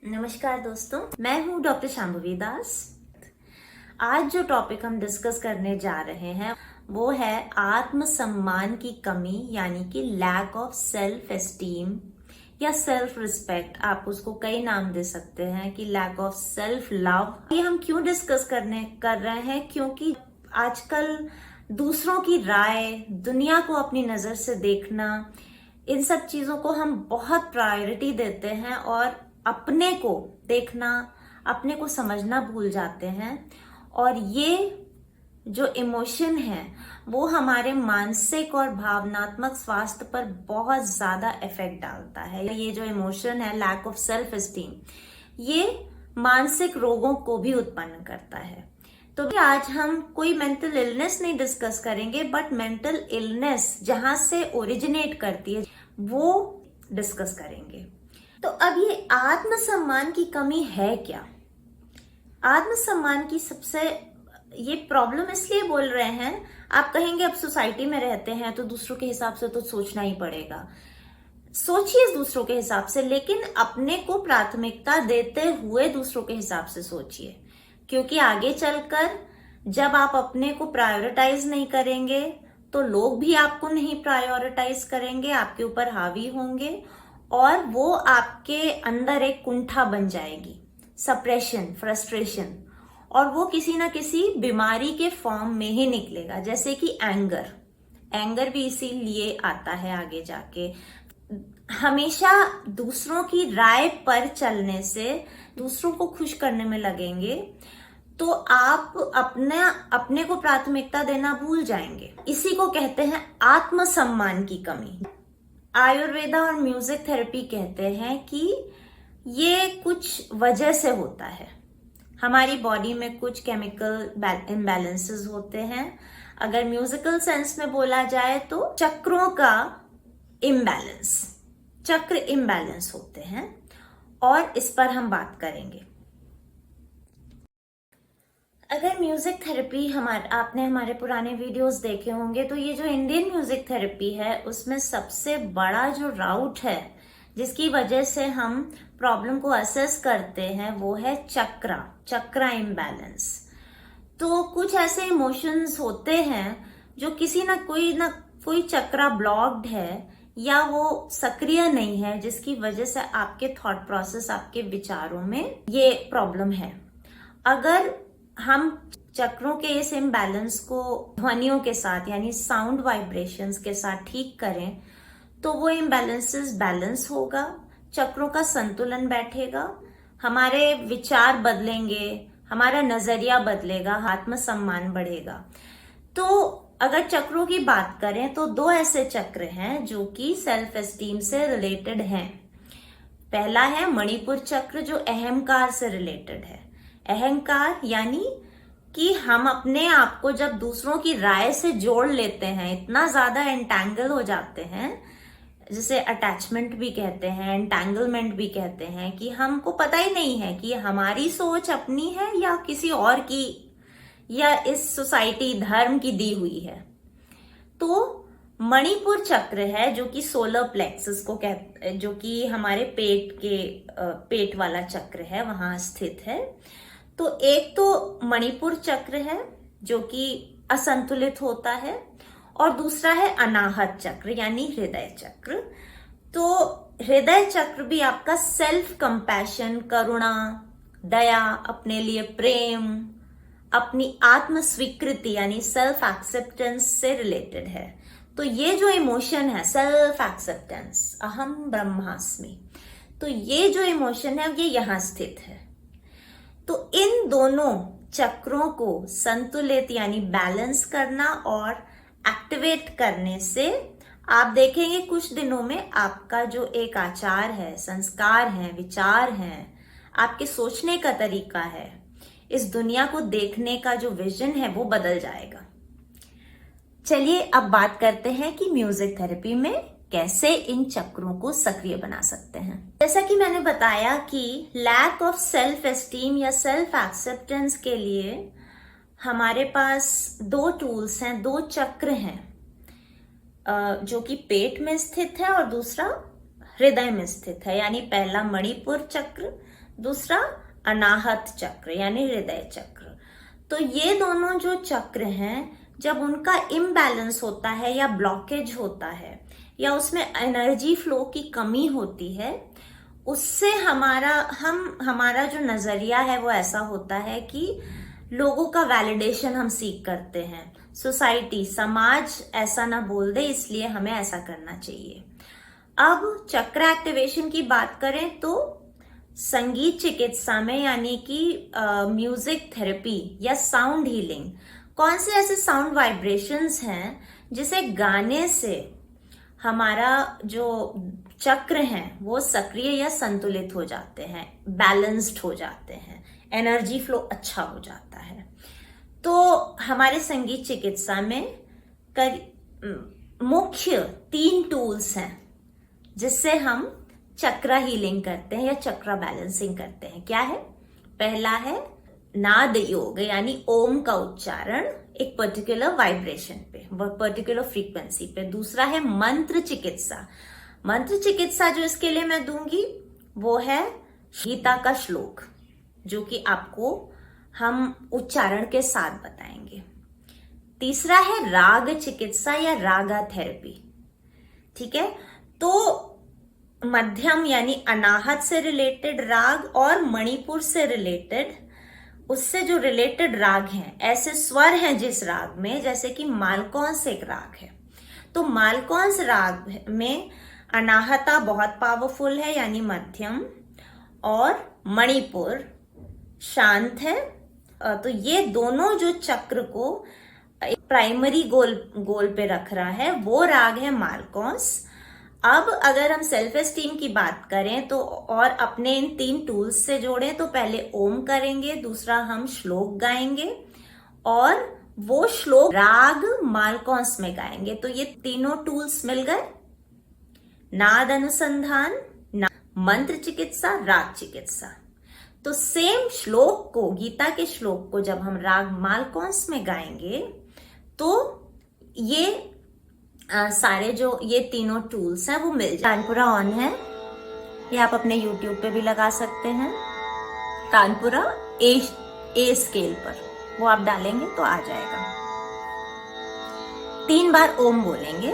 नमस्कार दोस्तों, मैं हूं डॉक्टर शांभवी दास। आज जो टॉपिक हम डिस्कस करने जा रहे हैं वो है आत्मसम्मान की कमी, यानी कि लैक ऑफ सेल्फ एस्टीम या सेल्फ रिस्पेक्ट। आप उसको कई नाम दे सकते हैं कि लैक ऑफ सेल्फ लव। ये हम क्यों डिस्कस कर रहे हैं? क्योंकि आजकल दूसरों की राय, दुनिया को अपनी नजर से देखना, इन सब चीजों को हम बहुत प्रायोरिटी देते हैं और अपने को देखना, अपने को समझना भूल जाते हैं। और ये जो इमोशन है वो हमारे मानसिक और भावनात्मक स्वास्थ्य पर बहुत ज्यादा इफेक्ट डालता है। ये जो इमोशन है, लैक ऑफ सेल्फ एस्टीम, ये मानसिक रोगों को भी उत्पन्न करता है। तो आज हम कोई मेंटल इलनेस नहीं डिस्कस करेंगे, बट मेंटल इलनेस जहां से ओरिजिनेट करती है वो डिस्कस करेंगे। तो अब ये आत्मसम्मान की कमी है क्या? आत्मसम्मान की सबसे ये प्रॉब्लम इसलिए बोल रहे हैं, आप कहेंगे अब सोसाइटी में रहते हैं तो दूसरों के हिसाब से तो सोचना ही पड़ेगा। सोचिए दूसरों के हिसाब से, लेकिन अपने को प्राथमिकता देते हुए दूसरों के हिसाब से सोचिए। क्योंकि आगे चलकर जब आप अपने को प्रायोरिटाइज नहीं करेंगे तो लोग भी आपको नहीं प्रायोरिटाइज करेंगे, आपके ऊपर हावी होंगे और वो आपके अंदर एक कुंठा बन जाएगी, सप्रेशन, फ्रस्ट्रेशन, और वो किसी ना किसी बीमारी के फॉर्म में ही निकलेगा। जैसे कि एंगर भी इसीलिए आता है आगे जाके। हमेशा दूसरों की राय पर चलने से, दूसरों को खुश करने में लगेंगे तो आप अपने को प्राथमिकता देना भूल जाएंगे। इसी को कहते हैं आत्मसम्मान की कमी। आयुर्वेदा और म्यूजिक थेरेपी कहते हैं कि ये कुछ वजह से होता है। हमारी बॉडी में कुछ केमिकल इम्बैलेंसेस होते हैं। अगर म्यूजिकल सेंस में बोला जाए तो चक्रों का इम्बैलेंस, चक्र इम्बैलेंस होते हैं, और इस पर हम बात करेंगे। अगर म्यूजिक थेरेपी आपने हमारे पुराने वीडियोस देखे होंगे तो ये जो इंडियन म्यूजिक थेरेपी है उसमें सबसे बड़ा जो राउट है जिसकी वजह से हम प्रॉब्लम को असेस करते हैं वो है चक्रा इम्बैलेंस। तो कुछ ऐसे इमोशंस होते हैं जो किसी ना कोई चक्रा ब्लॉक्ड है या वो सक्रिय नहीं है, जिसकी वजह से आपके थॉट प्रोसेस, आपके विचारों में ये प्रॉब्लम है। अगर हम चक्रों के इस इम्बैलेंस को ध्वनियों के साथ, यानी साउंड वाइब्रेशंस के साथ ठीक करें तो वो इम्बैलेंसेस बैलेंस होगा, चक्रों का संतुलन बैठेगा, हमारे विचार बदलेंगे, हमारा नजरिया बदलेगा, आत्मसम्मान बढ़ेगा। तो अगर चक्रों की बात करें तो दो ऐसे चक्र हैं जो कि सेल्फ एस्टीम से रिलेटेड हैं। पहला है मणिपुर चक्र, जो अहंकार से रिलेटेड है। अहंकार यानी कि हम अपने आप को जब दूसरों की राय से जोड़ लेते हैं, इतना ज्यादा एंटैंगल हो जाते हैं, जिसे अटैचमेंट भी कहते हैं, एंटैंगलमेंट भी कहते हैं, कि हमको पता ही नहीं है कि हमारी सोच अपनी है या किसी और की, या इस सोसाइटी धर्म की दी हुई है। तो मणिपुर चक्र है जो कि सोलर प्लेक्सस को कहते, जो कि हमारे पेट वाला चक्र है, वहां स्थित है। तो एक तो मणिपुर चक्र है जो कि असंतुलित होता है, और दूसरा है अनाहत चक्र यानी हृदय चक्र। तो हृदय चक्र भी आपका सेल्फ कंपैशन, करुणा, दया, अपने लिए प्रेम, अपनी आत्म स्वीकृति यानी सेल्फ एक्सेप्टेंस से रिलेटेड है। तो ये जो इमोशन है सेल्फ एक्सेप्टेंस, अहम ब्रह्मास्मि, तो ये जो इमोशन है ये यहां स्थित है। तो इन दोनों चक्रों को संतुलित यानी बैलेंस करना और एक्टिवेट करने से आप देखेंगे कुछ दिनों में आपका जो एक आचार है, संस्कार है, विचार है, आपके सोचने का तरीका है, इस दुनिया को देखने का जो विजन है वो बदल जाएगा। चलिए अब बात करते हैं कि म्यूजिक थेरेपी में कैसे इन चक्रों को सक्रिय बना सकते हैं। जैसा कि मैंने बताया कि लैक ऑफ सेल्फ एस्टीम या सेल्फ एक्सेप्टेंस के लिए हमारे पास दो टूल्स हैं, दो चक्र हैं, जो कि पेट में स्थित है और दूसरा हृदय में स्थित है। यानी पहला मणिपुर चक्र, दूसरा अनाहत चक्र यानी हृदय चक्र। तो ये दोनों जो चक्र हैं, जब उनका इम्बैलेंस होता है या ब्लॉकेज होता है या उसमें एनर्जी फ्लो की कमी होती है, उससे हमारा जो नजरिया है वो ऐसा होता है कि लोगों का वैलिडेशन हम सीख करते हैं, सोसाइटी समाज ऐसा ना बोल दे इसलिए हमें ऐसा करना चाहिए। अब चक्र एक्टिवेशन की बात करें तो संगीत चिकित्सा में यानी कि म्यूजिक थेरेपी या साउंड हीलिंग, कौन से ऐसे साउंड वाइब्रेशंस हैं जिसे गाने से हमारा जो चक्र हैं वो सक्रिय या संतुलित हो जाते हैं, बैलेंस्ड हो जाते हैं, एनर्जी फ्लो अच्छा हो जाता है। तो हमारे संगीत चिकित्सा में मुख्य 3 टूल्स हैं जिससे हम चक्र हीलिंग करते हैं या चक्र बैलेंसिंग करते हैं। क्या है? पहला है नाद योग यानी ओम का उच्चारण एक पर्टिकुलर वाइब्रेशन पे, पर्टिकुलर फ्रीक्वेंसी पे। दूसरा है मंत्र चिकित्सा। मंत्र चिकित्सा जो इसके लिए मैं दूंगी वो है गीता का श्लोक, जो कि आपको हम उच्चारण के साथ बताएंगे। तीसरा है राग चिकित्सा या रागा थेरेपी। ठीक है, तो मध्यम यानी अनाहत से रिलेटेड राग और मणिपुर से रिलेटेड, उससे जो रिलेटेड राग हैं, ऐसे स्वर हैं जिस राग में, जैसे कि मालकौंस एक राग है, तो मालकौंस राग में अनाहता बहुत पावरफुल है यानी मध्यम, और मणिपुर शांत है। तो ये दोनों जो चक्र को एक प्राइमरी गोल पे रख रहा है वो राग है मालकौंस। अब अगर हम सेल्फ एस्टीम की बात करें तो और अपने इन 3 टूल्स से जोड़ें तो पहले ओम करेंगे, दूसरा हम श्लोक गाएंगे और वो श्लोक राग मालकौंस में गाएंगे। तो ये तीनों टूल्स मिल गए, नाद अनुसंधान, मंत्र चिकित्सा, राग चिकित्सा। तो सेम श्लोक को, गीता के श्लोक को जब हम राग मालकौंस में गाएंगे तो ये सारे जो ये तीनों टूल्स हैं वो मिल जाए। तानपुरा ऑन है, ये आप अपने YouTube पे भी लगा सकते हैं। तानपुरा ए स्केल पर वो आप डालेंगे तो आ जाएगा। 3 बार ओम बोलेंगे।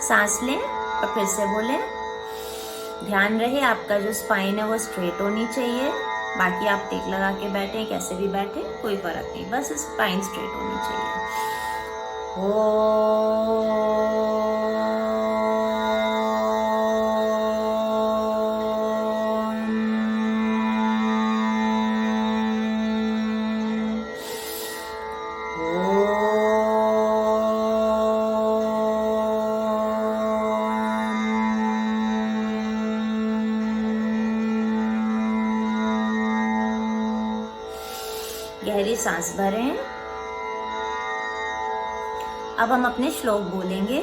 सांस लें और फिर से बोलें। ध्यान रहे आपका जो स्पाइन है वो स्ट्रेट होनी चाहिए, बाकी आप टेक लगा के बैठे, कैसे भी बैठे कोई फर्क नहीं, बस स्पाइन स्ट्रेट होनी चाहिए। गहरी सांस भरें। अब हम अपने श्लोक बोलेंगे।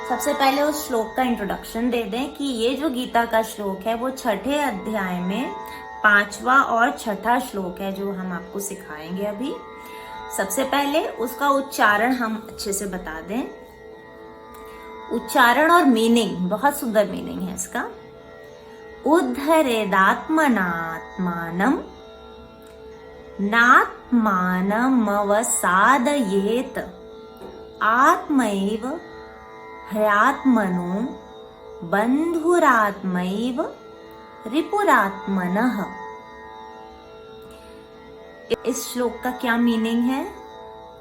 सबसे पहले उस श्लोक का इंट्रोडक्शन दे दें कि ये जो गीता का श्लोक है वो 6ठे अध्याय में 5वां और 6ठा श्लोक है जो हम आपको सिखाएंगे अभी। सबसे पहले उसका उच्चारण हम अच्छे से बता दें। उच्चारण और मीनिंग, बहुत सुंदर मीनिंग है इसका। उद्धरेदात्मनात्मानम नात्मानमवसादयेत आत्मैव ह्यात्मनो बंधुरात्मैव रिपुरात्मनः। इस श्लोक का क्या मीनिंग है?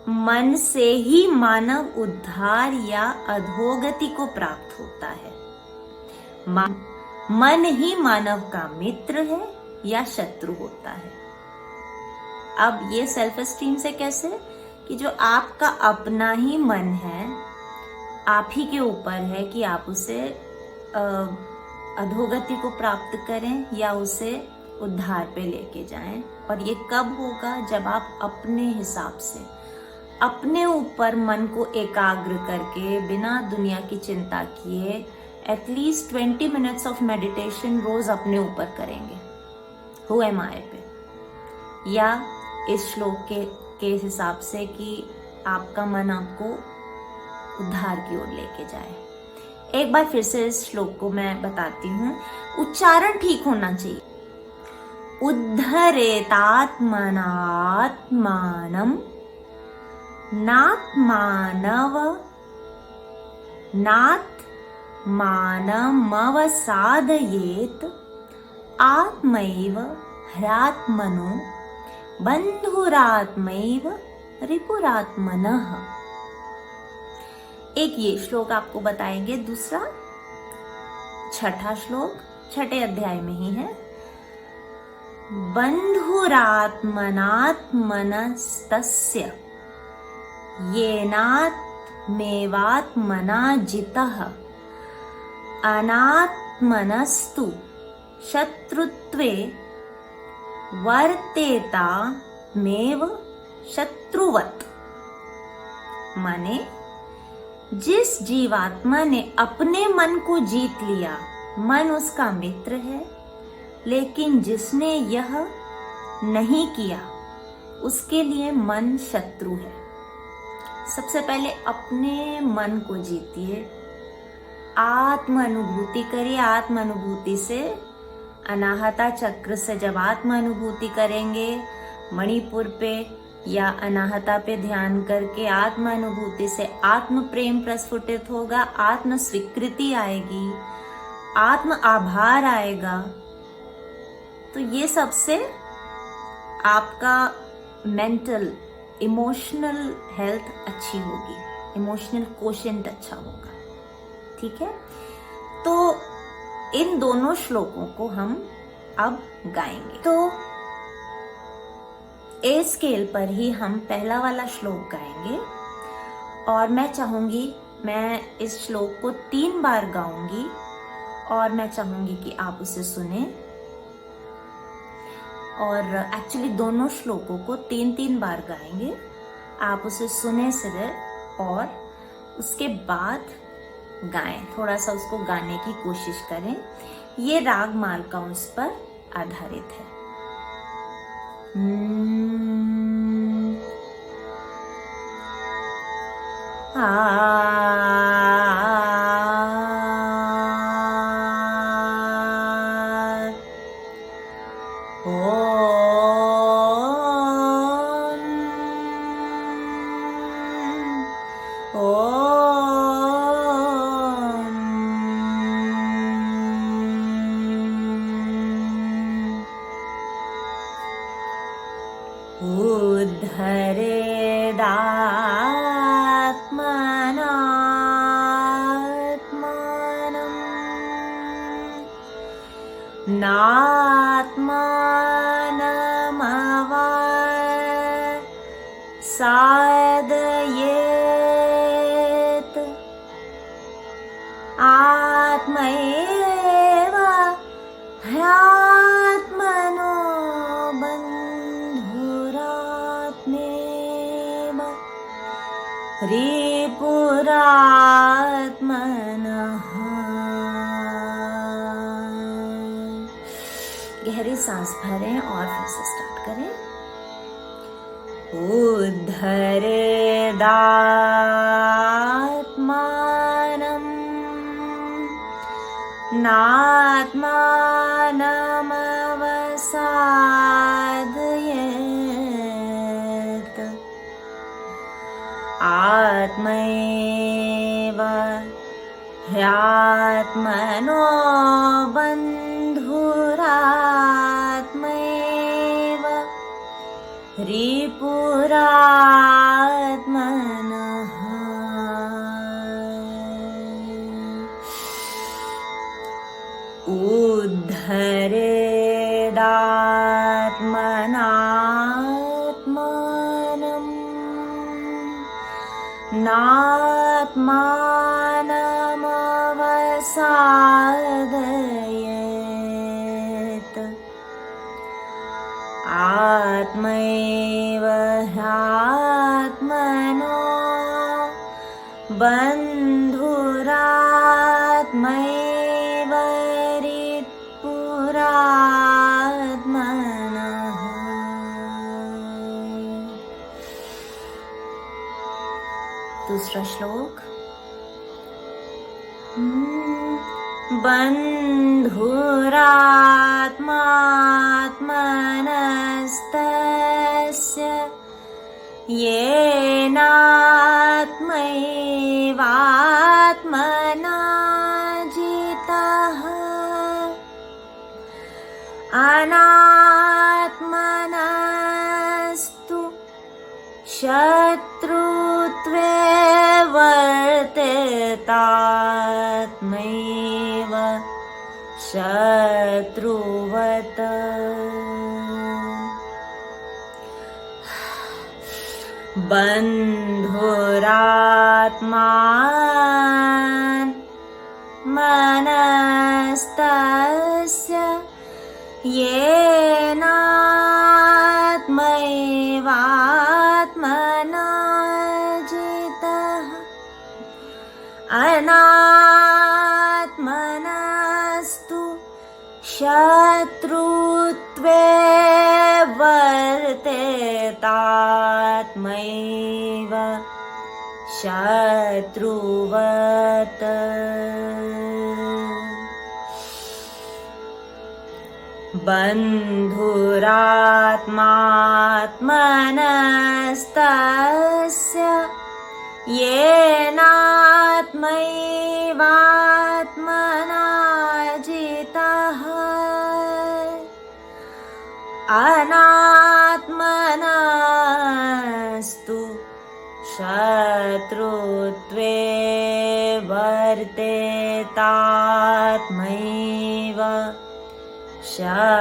मन से ही मानव उद्धार या अधोगति को प्राप्त होता है। मन ही मानव का मित्र है या शत्रु होता है। अब ये सेल्फ एस्टीम से कैसे कि जो आपका अपना ही मन है, आप ही के ऊपर है कि आप उसे अधोगति को प्राप्त करें या उसे उद्धार पे लेके जाएं। और ये कब होगा? जब आप अपने हिसाब से अपने ऊपर मन को एकाग्र करके बिना दुनिया की चिंता किए एटलीस्ट 20 मिनट्स ऑफ मेडिटेशन रोज अपने ऊपर करेंगे, हु एम आई पे, या इस श्लोक के के हिसाब से कि आपका मन आपको उद्धार की ओर लेके जाए। एक बार फिर से इस श्लोक को मैं बताती हूँ, उच्चारण ठीक होना चाहिए। उद्धरेतात्मनात्मानं नात्मानमवसादयेत् आत्मैव ह्यात्मनो बंधुरात्मैव रिपुरात्मनः। एक ये श्लोक आपको बताएंगे। दूसरा, छठा श्लोक छठे अध्याय में ही है। बंधुरात्मनात्मनस्तस्य येनात्मेवात्मना जितः अनात्मनस्तु शत्रुत्वे वर्तेतामेव शत्रुवत्। माने, जिस जीवात्मा ने अपने मन को जीत लिया, मन उसका मित्र है, लेकिन जिसने यह नहीं किया उसके लिए मन शत्रु है। सबसे पहले अपने मन को जीतिए, आत्म अनुभूति करिए। आत्म अनुभूति से अनाहता चक्र से जब आत्म अनुभूति करेंगे, मणिपुर पे या अनाहता पे ध्यान करके आत्म अनुभूति से आत्म प्रेम प्रस्फुटित होगा, आत्म स्वीकृति आएगी, आत्म आभार आएगा। तो ये सबसे आपका मेंटल इमोशनल हेल्थ अच्छी होगी, इमोशनल कोशेंट अच्छा होगा। ठीक है, तो इन दोनों श्लोकों को हम अब गाएंगे। तो ए स्केल पर ही हम पहला वाला श्लोक गाएंगे और मैं चाहूंगी, मैं इस श्लोक को 3 बार गाऊंगी और मैं चाहूंगी कि आप उसे सुने। और एक्चुअली दोनों श्लोकों को 3-3 बार गाएंगे। आप उसे सुने सिर्फ और उसके बाद गाएं, थोड़ा सा उसको गाने की कोशिश करें। ये राग मालका उस पर आधारित है। उद्धरेदात्मनात्मानं नात्मानमवसादयेत् आत्मैव ह्यात्मनो बन्धुरात्मेव रिपुरात्मनः। गहरी सांस भरें और फिर से स्टार्ट करें। उद्धरेदात्मानं नात्मानमवसादयेत् आत्मैव ह्यात्मनो बन्धुरात्मैव रिपुरात्मनः। उद्धरेदात्मनात्मानं नात्मानमवसादयेत् आत्मैव ह्यात्मनो बन्धुरात्मैव रिपुरात्मनः। दूसरा श्लोक। बन्धुरात्मात्मनस्तस्य येनात्मैवात्मना जितः अनात्मनस्तु शत्रुत्वे वर्तेतात्मैव शत्रुवत्। बन्धुरात्मानस्तस्य येनात्मैवात्मना जितः अनात्मनस्तु शत्रुत्वे वर्तेतात्मैव शत्रुवत्। बन्धुरात्मात्मनस्तस्य येनात्मैवात्मना जितः अनात्मनस्तु शत्रुत्वे वर्तेतात्मैव शत्रुवत्।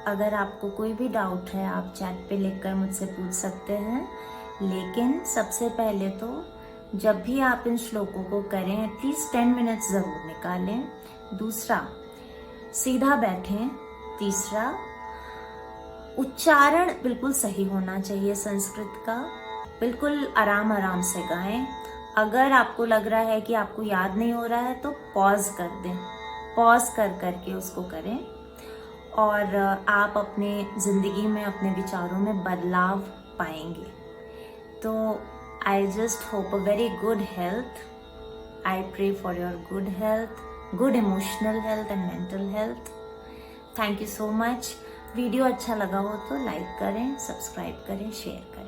अगर आपको कोई भी डाउट है आप चैट पे लिखकर मुझसे पूछ सकते हैं, लेकिन सबसे पहले तो जब भी आप इन श्लोकों को करें एटलीस्ट 10 मिनट्स जरूर निकालें। दूसरा, सीधा बैठें। तीसरा, उच्चारण बिल्कुल सही होना चाहिए संस्कृत का। बिल्कुल आराम आराम से गाएं। अगर आपको लग रहा है कि आपको याद नहीं हो रहा है तो पॉज कर दें, पॉज कर करके उसको करें और आप अपने जिंदगी में अपने विचारों में बदलाव पाएंगे। तो I just hope a very good health. I pray for your good health, good emotional health and mental health. Thank you so much. Video अच्छा लगा हो तो लाइक करें, सब्सक्राइब करें, शेयर करें।